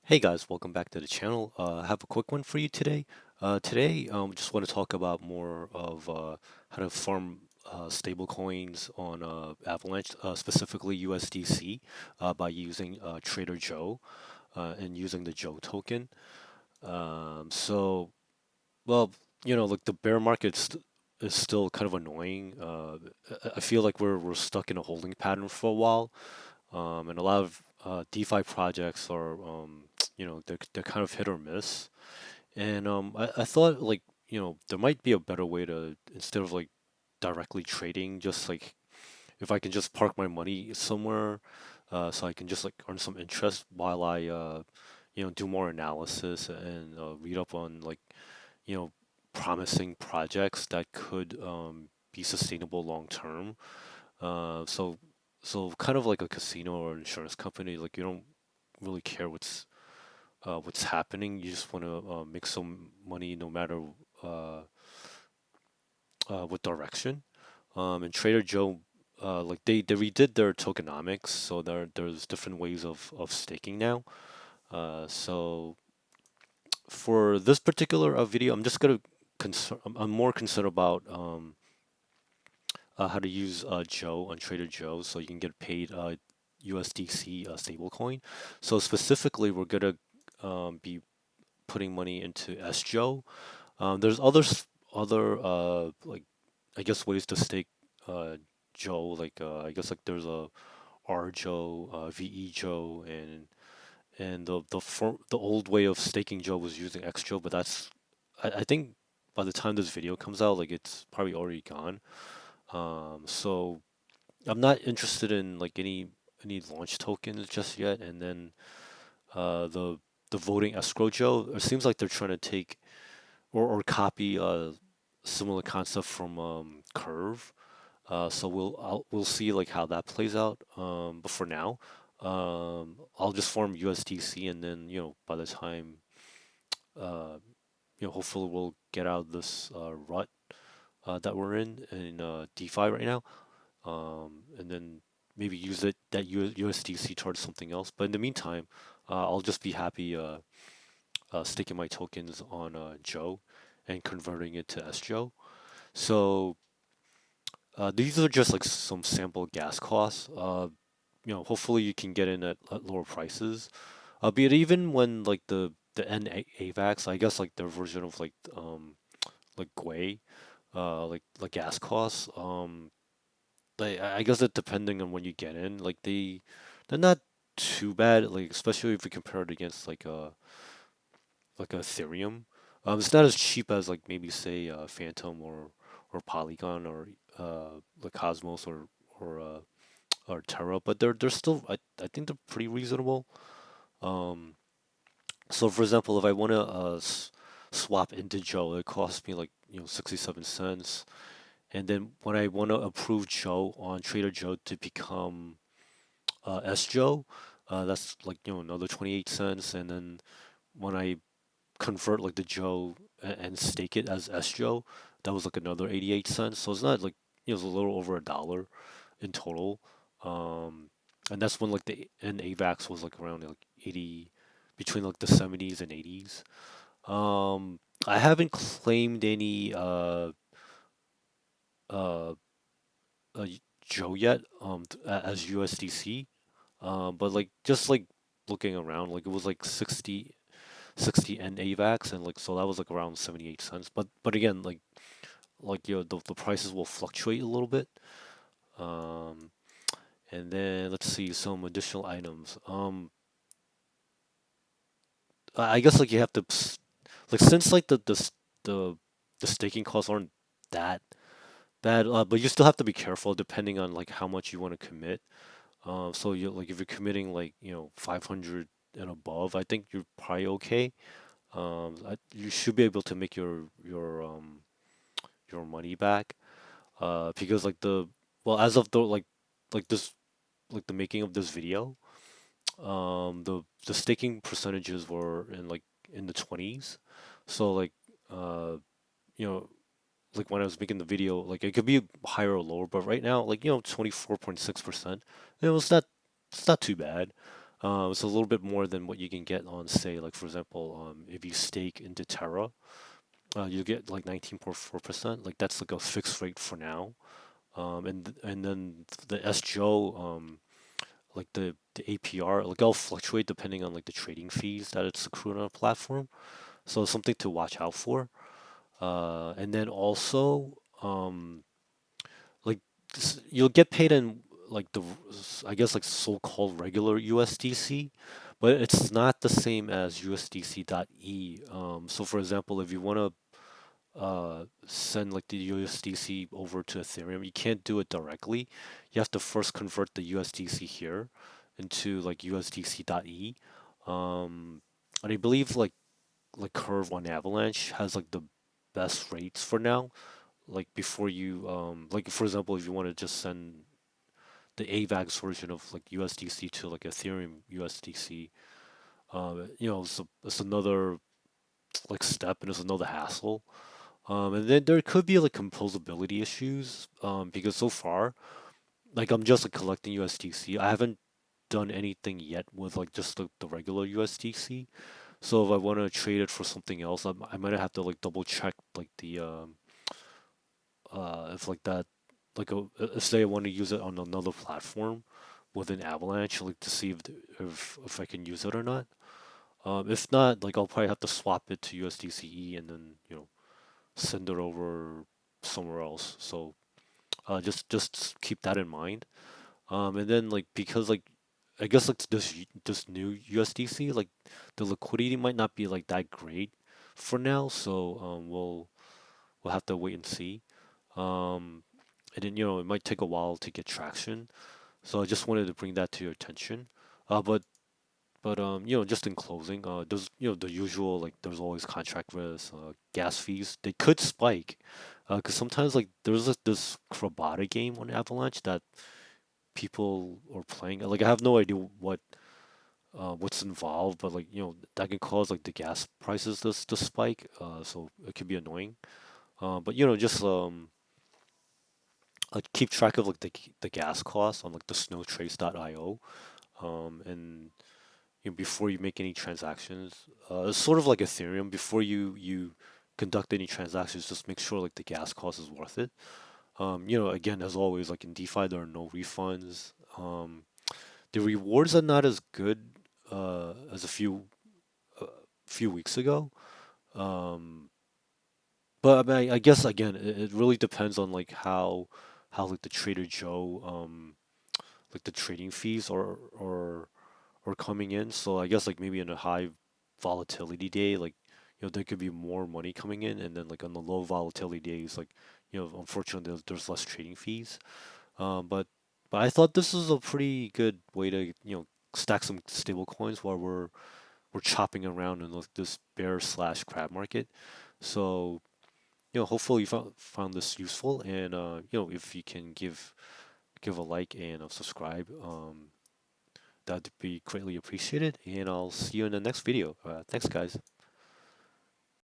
Hey guys, welcome back to the channel. I have a quick one for you today. Just want to talk about more of how to farm stable coins on Avalanche, specifically USDC, by using Trader Joe and using the Joe token. So, well, like the bear market is still kind of annoying. I feel like we're stuck in a holding pattern for a while. And a lot of DeFi projects are, they're kind of hit or miss. And I thought like, there might be a better way to, instead of like directly trading, just like if I can just park my money somewhere, so I can just like earn some interest while I, do more analysis and read up on like, you know, promising projects that could be sustainable long term. Uh, so so kind of like a casino or insurance company, like you don't really care what's happening. You just want to make some money no matter uh, what direction. And Trader Joe, like they redid their tokenomics, so there's different ways of staking now. So for this particular video, I'm just gonna I'm more concerned about how to use Joe on Trader Joe so you can get paid USDC stablecoin. So specifically, we're gonna be putting money into SJO. There's other like I guess ways to stake uh, Joe. Like I guess like there's a RJO, VE and the old way of staking Joe was using XJO, but I think by the time this video comes out, like it's probably already gone. So I'm not interested in like any launch tokens just yet. And then the voting escrow Joe, it seems like they're trying to take or copy a similar concept from Curve. So we'll see like how that plays out. But for now, I'll just farm USDC, and then by the time uh, hopefully we'll get out of this rut that we're in DeFi right now. And then maybe use that USDC towards something else. But in the meantime, I'll just be happy staking my tokens on Joe and converting it to SJO. So these are just like some sample gas costs. Hopefully you can get in at lower prices. Be it even when like the N AVAX, I guess like their version of like Gwei, like gas costs. I guess that depending on when you get in, like they're not too bad. Like especially if you compare it against like a Ethereum. It's not as cheap as like maybe say Phantom or Polygon or like Cosmos or Terra, but they're still I think they're pretty reasonable. Um, so for example, if I want to swap into Joe, it costs me like 67 cents. And then when I want to approve Joe on Trader Joe to become SJoe, that's like another 28 cents. And then when I convert like the Joe and stake it as SJoe, that was like another 88 cents. So it's not like it's a little over $1 in total. Um, and that's when like the N AVAX was like around like 80, between like the 70s and 80s. Um, I haven't claimed any uh, uh Joe yet as USDC. But like just like looking around, like it was like 60 N AVAX, and like so that was like around 78 cents. But again, like the prices will fluctuate a little bit. Um, and then let's see some additional items. I guess like you have to like since like the the staking costs aren't that bad, but you still have to be careful depending on like how much you want to commit. So you like if you're committing like 500 and above, I think you're probably okay. You should be able to make your money back. Because like as of the like this like the making of this video, the staking percentages were in the 20s. So like uh you know like when I was making the video, like it could be higher or lower, but right now like 24.6%. It's not too bad. It's a little bit more than what you can get on, say, like for example, if you stake into Terra, you get like 19.4%. Like that's like a fixed rate for now. And then the SJO, like the APR, like it'll fluctuate depending on like the trading fees that it's accrued on a platform. So it's something to watch out for. And then also, like you'll get paid in like I guess like so-called regular USDC, but it's not the same as USDC.E. So for example, if you want to send like the USDC over to Ethereum, you can't do it directly. You have to first convert the USDC here into like USDC.E. Um, and I believe like Curve on Avalanche has like the best rates for now. Like before you like for example, if you want to just send the AVAX version of like USDC to like Ethereum USDC, it's another like step and it's another hassle. And then there could be like composability issues, because so far, like I'm just like collecting USDC. I haven't done anything yet with like just the regular USDC. So if I want to trade it for something else, I might have to like double check like the if like that like if say I want to use it on another platform within Avalanche, like to see if I can use it or not. If not, like I'll probably have to swap it to USDCE and then send it over somewhere else. So just keep that in mind. And then like because like I guess like this new USDC, like the liquidity might not be like that great for now. So we'll have to wait and see. Um, and then it might take a while to get traction. So I just wanted to bring that to your attention. But just in closing, there's the usual, like there's always contract risks, gas fees. They could spike, because sometimes like there's this Krabata game on Avalanche that people are playing. Like I have no idea what's involved, but like that can cause like the gas prices to spike. So it can be annoying. But just like keep track of like the gas costs on like the snowtrace.io. And before you make any transactions, it's sort of like Ethereum. Before you conduct any transactions, just make sure like the gas cost is worth it. Again, as always, like in DeFi, there are no refunds. The rewards are not as good as a uh, few weeks ago. Um, but I mean, I guess again, it really depends on like how like the Trader Joe like the trading fees or coming in. So I guess like maybe in a high volatility day, like there could be more money coming in, and then like on the low volatility days, like unfortunately there's less trading fees. But I thought this is a pretty good way to stack some stable coins while we're chopping around in like this bear slash crab market. So hopefully you found this useful, and if you can give a like and subscribe. That'd be greatly appreciated, and I'll see you in the next video. Thanks, guys.